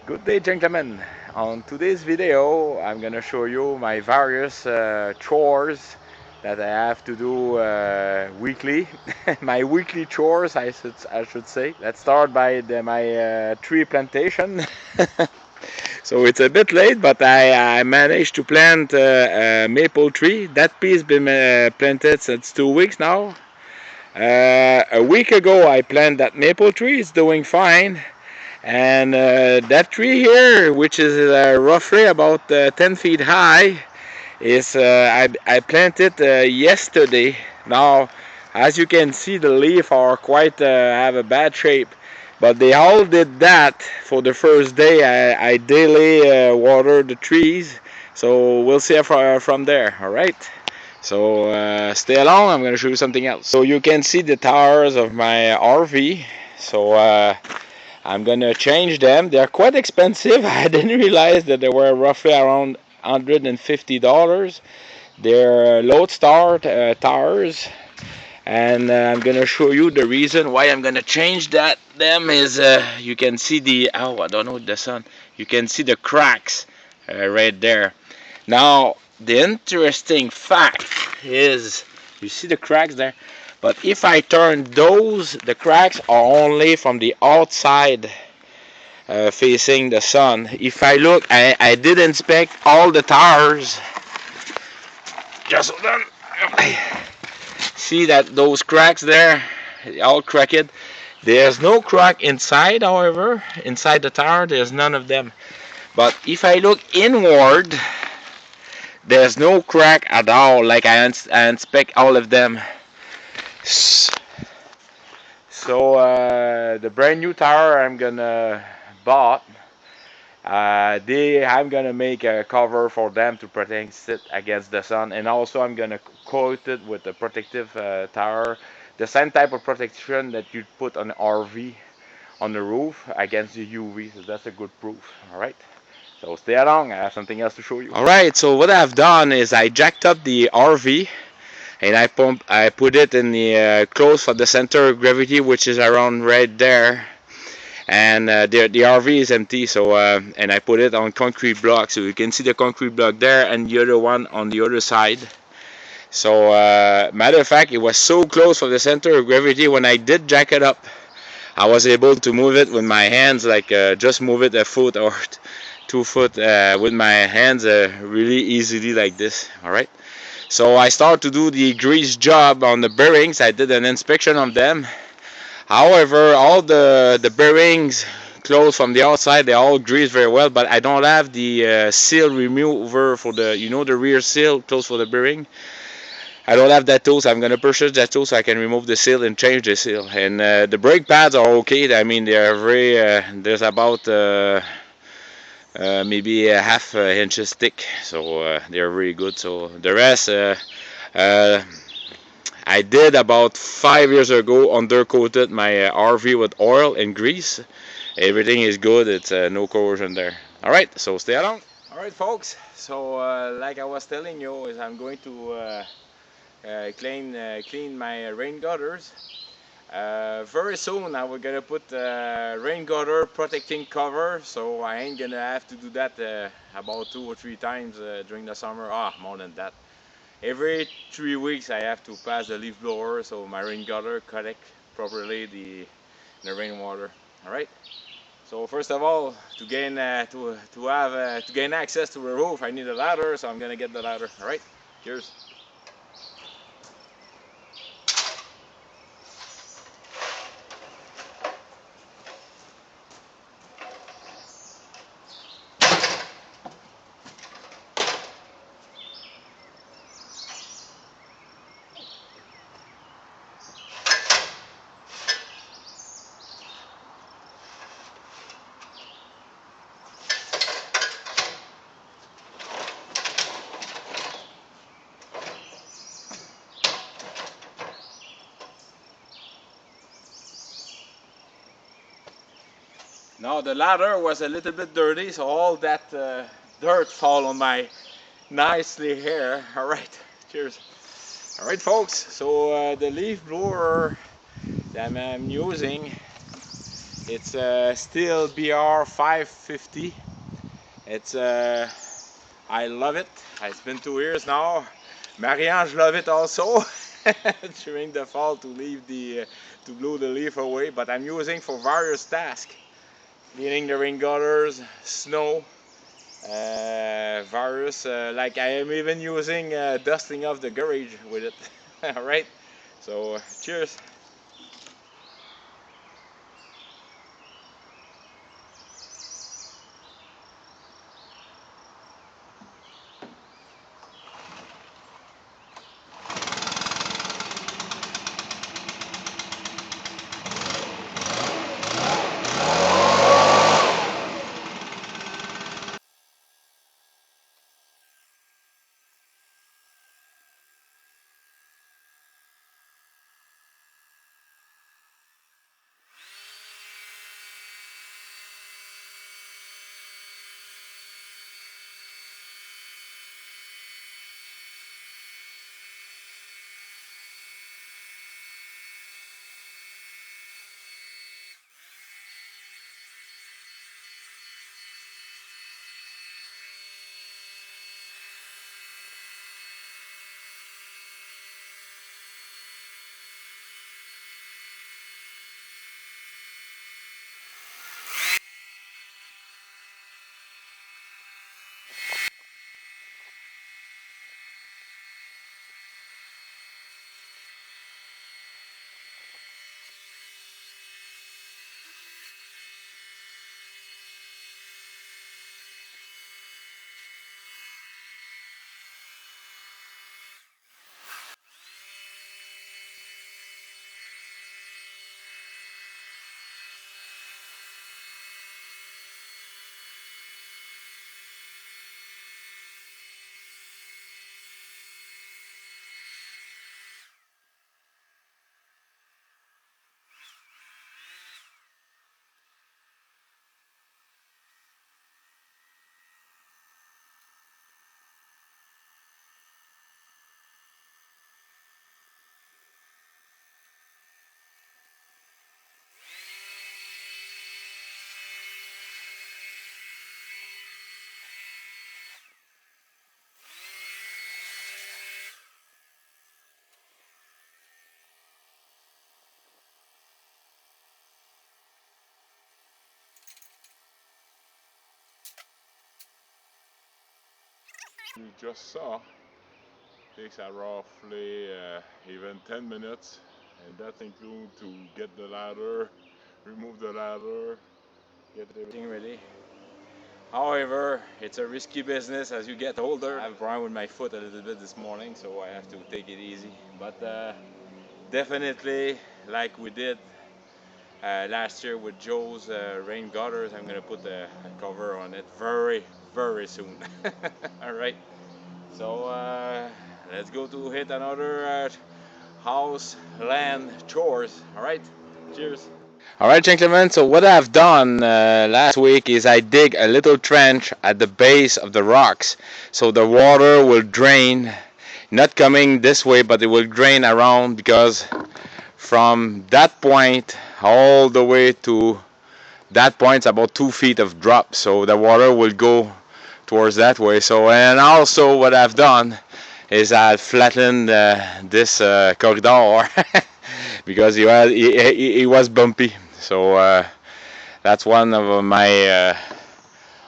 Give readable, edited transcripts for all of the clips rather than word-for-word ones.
Good day, gentlemen. On today's video, I'm gonna show you my various chores that I have to do weekly. My weekly chores, I should say. Let's start by my tree plantation. So it's a bit late, but I managed to plant a maple tree. That piece been planted since 2 weeks now. A week ago, I planted that maple tree. It's doing fine. And that tree here, which is roughly about 10 feet high, is I planted yesterday. Now, as you can see, the leaves are quite have a bad shape. But they all did that for the first day. I daily water the trees, so we'll see from there. All right. So stay along. I'm going to show you something else. So you can see the tires of my RV. So I'm gonna change them. They're quite expensive. I didn't realize that they were roughly around $150. They're Lodestar tires, and I'm gonna show you the reason why I'm gonna change them is you can see I don't know the sun. You can see the cracks right there. Now the interesting fact is you see the cracks there. But if I turn those, the cracks are only from the outside facing the sun. If I look, I did inspect all the tires. Just hold on. See that those cracks there, all cracked. There's no crack inside, however. Inside the tire, there's none of them. But if I look inward, there's no crack at all. Like I inspect all of them. So the brand new tire I'm gonna bought, I'm gonna make a cover for them to protect it against the sun, and also I'm gonna coat it with a protective tire, the same type of protection that you put on an RV on the roof against the UV. So that's a good proof. All right. So stay along. I have something else to show you. All right. So what I've done is I jacked up the RV and I put it in the close for the center of gravity, which is around right there. And the RV is empty, so and I put it on concrete block, so you can see the concrete block there and the other one on the other side. So matter of fact, it was so close for the center of gravity. When I did jack it up, I was able to move it with my hands, like just move it a foot or 2 foot with my hands really easily like this. All right. So I started to do the grease job on the bearings. I did an inspection of them. However, all the bearings closed from the outside, they all grease very well, but I don't have the seal remover for the rear seal closed for the bearing. I don't have that tool, so I'm going to purchase that tool so I can remove the seal and change the seal. And the brake pads are okay. I mean, they are very, there's about maybe a half inch thick, so they're very good. So the rest, I did about 5 years ago undercoated my RV with oil and grease. Everything is good. It's no corrosion there. All right, so stay along. All right, folks. So like I was telling you, is I'm going to clean my rain gutters. Very soon I was gonna put rain gutter protecting cover, so I ain't gonna have to do that about 2 or 3 times during the summer. More than that. Every 3 weeks I have to pass the leaf blower so my rain gutter collect properly the rainwater. All right. So first of all, to gain to gain access to the roof, I need a ladder. So I'm gonna get the ladder. All right. Cheers. Now the ladder was a little bit dirty, so all that dirt fall on my nicely hair. All right, cheers. All right, folks. So the leaf blower that I'm using It's a Sthil BR 550. It's I love it. It's been 2 years now. Marie-Ange love it also. During the fall to leave the to blow the leaf away. But I'm using for various tasks: cleaning the rain gutters, snow, various. Like I am even using dusting off the garage with it. All right. So cheers. You just saw takes roughly even 10 minutes, and that includes to get the ladder, remove the ladder, get everything ready. However, it's a risky business as you get older. I have a problem with my foot a little bit this morning, so I have to take it easy. But definitely, like we did last year with Joe's rain gutters, I'm gonna put a cover on it very soon. All right. So let's go to hit another house, land, chores. All right. Cheers. All right, gentlemen. So what I've done last week is I dig a little trench at the base of the rocks, so the water will drain, not coming this way, but it will drain around, because from that point all the way to that point's about 2 feet of drop, so the water will go towards that way. So, and also what I've done is I've flattened this corridor because he was bumpy. So that's one of my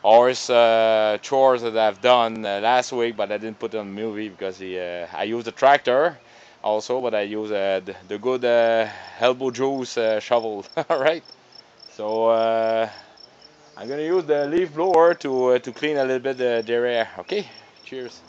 horse chores that I've done last week, but I didn't put it on movie because I used the tractor also, but I use the good elbow juice shovel. All right. So I'm gonna use the leaf blower to clean a little bit the area. Okay, cheers.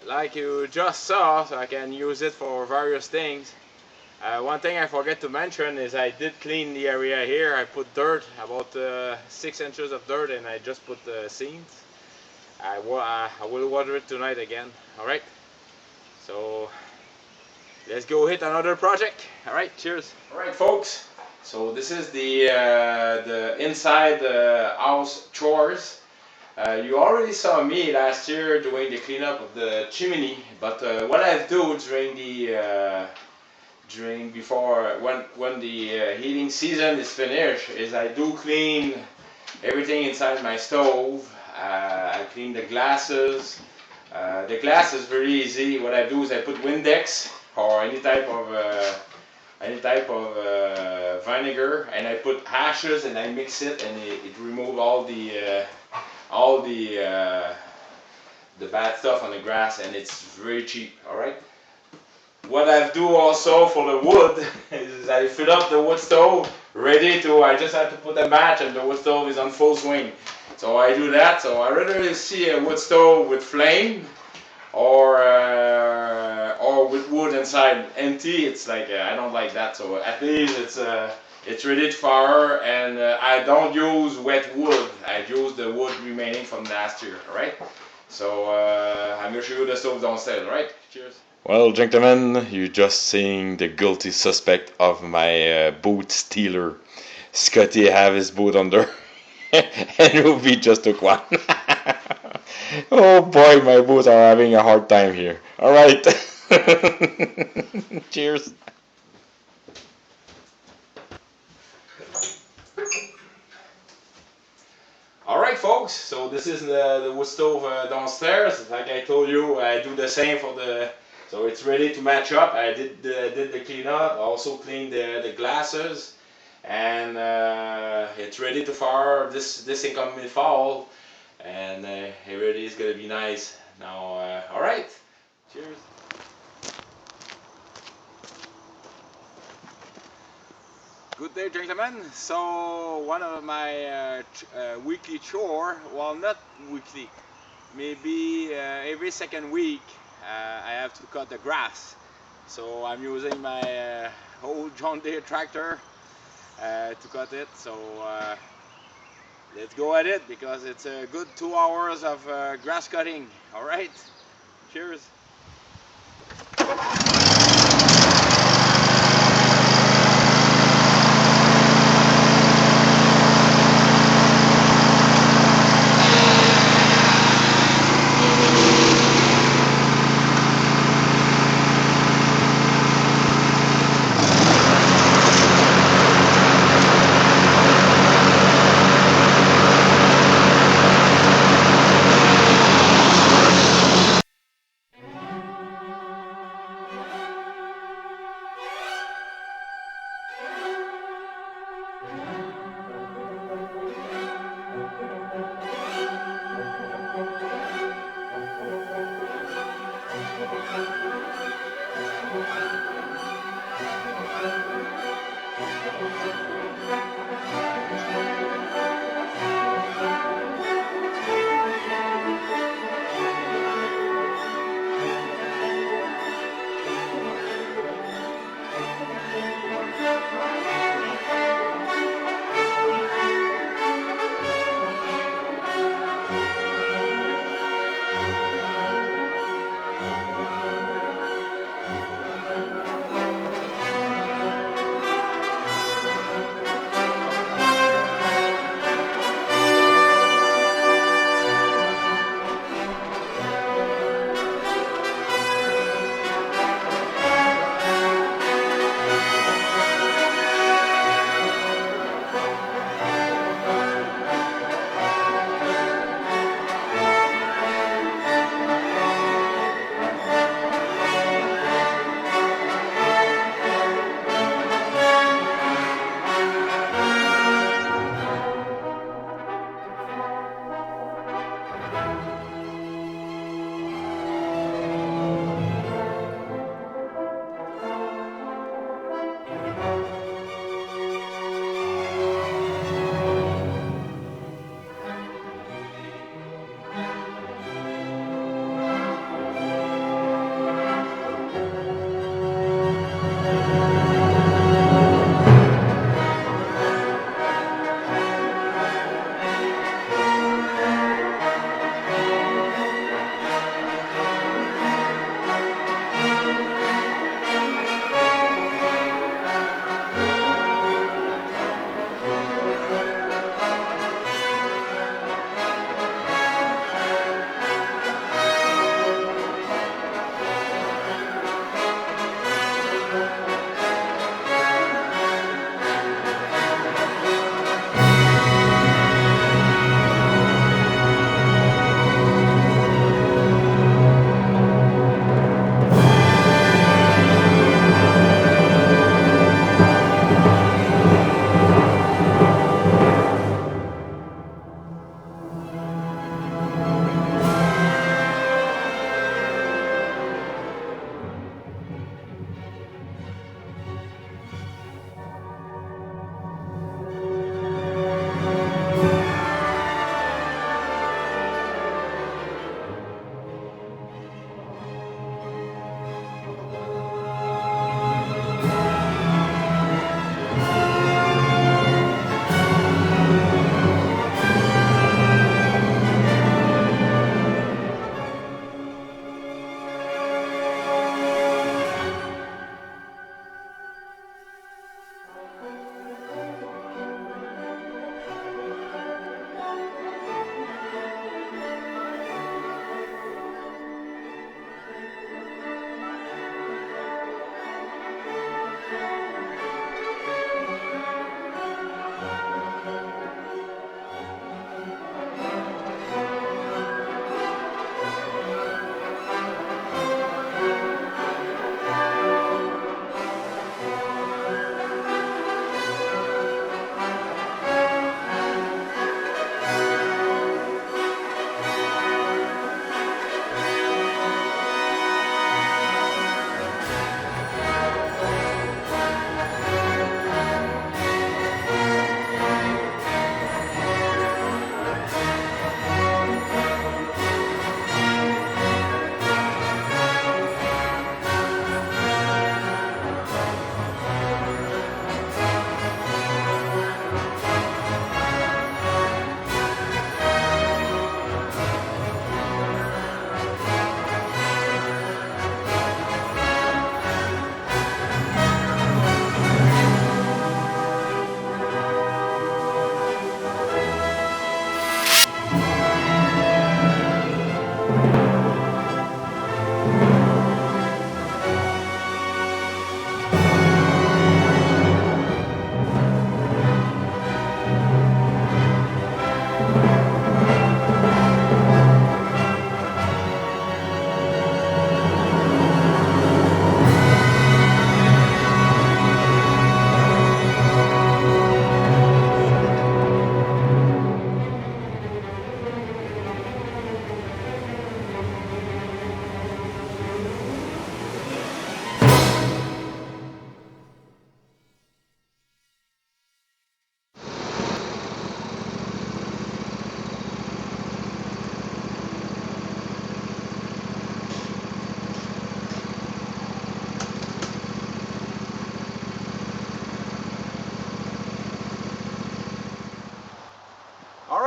like you just saw, so I can use it for various things. One thing I forget to mention is I did clean the area here. I put dirt, about 6 inches of dirt, and I just put the seams. I will water it tonight again. Alright, so let's go hit another project. Alright, cheers. Alright folks, so this is the inside house chores. You already saw me last year doing the cleanup of the chimney, but what I do when the heating season is finished is I do clean everything inside my stove. I clean the glasses. The glass is very easy. What I do is I put Windex or any type of vinegar, and I put ashes and I mix it, and it removes all the bad stuff on the grass, and it's very cheap. All right. What I do also for the wood is I fill up the wood stove ready to. I just have to put a match, and the wood stove is on full swing. So I do that. So I rather see a wood stove with flame or with wood inside empty. It's like I don't like that. So at least it's ready to fire, and I don't use wet wood. I use the wood remaining from last year. All right. So I'm gonna show you the stove downstairs. All right. Cheers. Well, gentlemen, you're just seeing the guilty suspect of my boot stealer. Scotty have his boot under. And Ruby just took one. Oh boy, my boots are having a hard time here. Alright. Cheers. Alright folks, so this is the wood stove downstairs. Like I told you, I do the same for the... So it's ready to match up. I did the cleanup, I also cleaned the glasses. And it's ready to fire this incoming fall, and everything is gonna be nice now. All right, cheers. Good day, gentlemen. So one of my weekly chore, well, not weekly, maybe every second week, I have to cut the grass. So I'm using my old John Deere tractor to cut it. So let's go at it, because it's a good 2 hours of grass cutting. All right, cheers.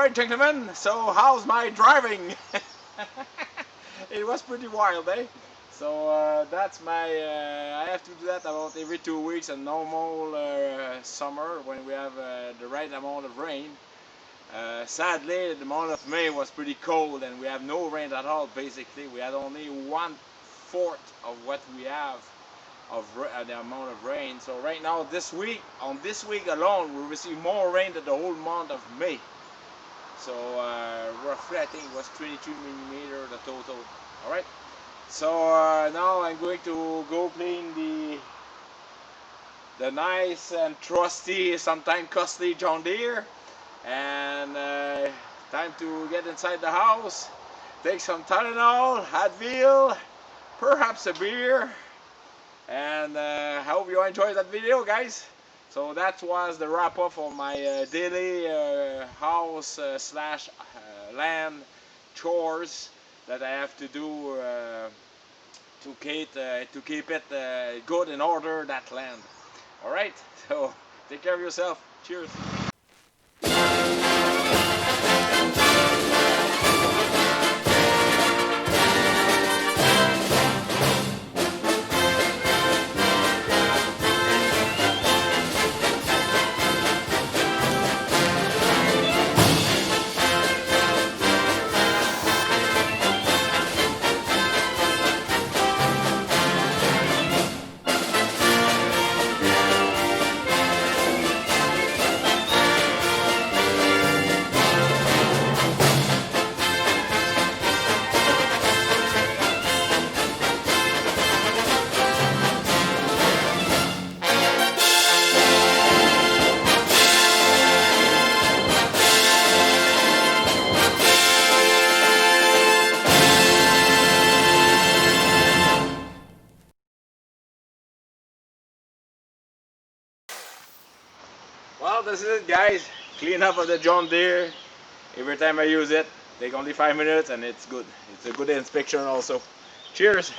Alright gentlemen, so how's my driving? It was pretty wild, eh? So that's my, I have to do that about every 2 weeks, a normal summer when we have the right amount of rain. Sadly, the month of May was pretty cold and we have no rain at all basically. We had only 1/4 of what we have of the amount of rain. So right now, this week, on this week alone, we receive more rain than the whole month of May. So roughly, I think it was 22 millimeter the total. All right. So now I'm going to go clean the nice and trusty, sometimes costly John Deere, and time to get inside the house, take some Tylenol, Advil, perhaps a beer. And I hope you enjoyed that video, guys. So that was the wrap up of my daily house slash land chores that I have to do to keep it good in order, that land. All right, so take care of yourself. Cheers. Well, this is it, guys. Clean up of the John Deere. Every time I use it, take only 5 minutes and it's good. It's a good inspection also. Cheers.